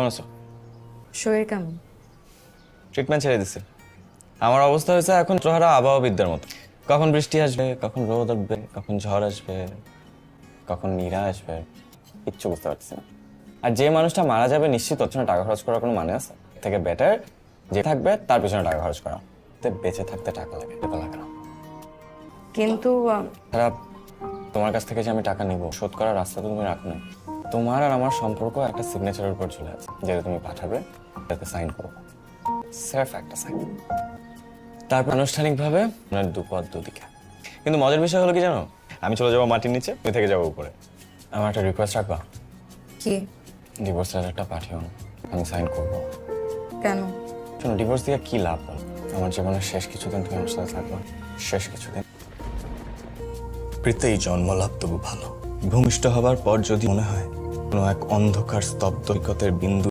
কেমন আছো? শরীর কেমন? ট্রিটমেন্ট ছেড়ে দিছে। আমার অবস্থা হয়েছে এখন চোহারা আবহাওয়াবিদদের মতো। কখন বৃষ্টি আসবে, কখন রোদ উঠবে, কখন ঝড় আসবে, কখন নীরা আসবে, কিচ্ছু বুঝতে পারছি না। আর যে মানুষটা মারা যাবে নিশ্চিত ওর পিছনে টাকা খরচ করার কোনো মানে আছে? এর থেকে বেটার যে থাকবে তার পিছনে টাকা খরচ করা। বেঁচে থাকতে টাকা লাগে, টাকা লাগে না। কিন্তু খারাপ, তোমার কাছ থেকে যে আমি টাকা নিব শোধ করার রাস্তা তো তুমি রাখো না। তোমার আর আমার সম্পর্ক একটা সিগনেচারের উপর চলে আছে, যেটা তুমি পাঠাবে তাতে সাইন করো, স্রেফ একটা সাইন। তারপর আনুষ্ঠানিকভাবে আপনার দুপদ দুদিকে। কিন্তু মজার বিষয় হলো কি জানো, আমি চলে যাবো মাটির নিচে, তুমি থেকে যাবো উপরে। আমার একটা রিকোয়েস্ট রাখবা, কি? ডিভোর্স লেটারটা পাঠিও না, আমি সাইন করবো। কেন? শোনো, ডিভোর্স দিয়ে কি লাভ বল? আমার জীবনের শেষ কিছুদিন তুমি আমার সাথে থাকবা, শেষ কিছুদিন। প্রীতেই জন্মলাভ তবু ভালো। ভূমিষ্ঠ হবার পর যদি মনে হয় কোনো এক অন্ধকার স্তব্ধ বিন্দু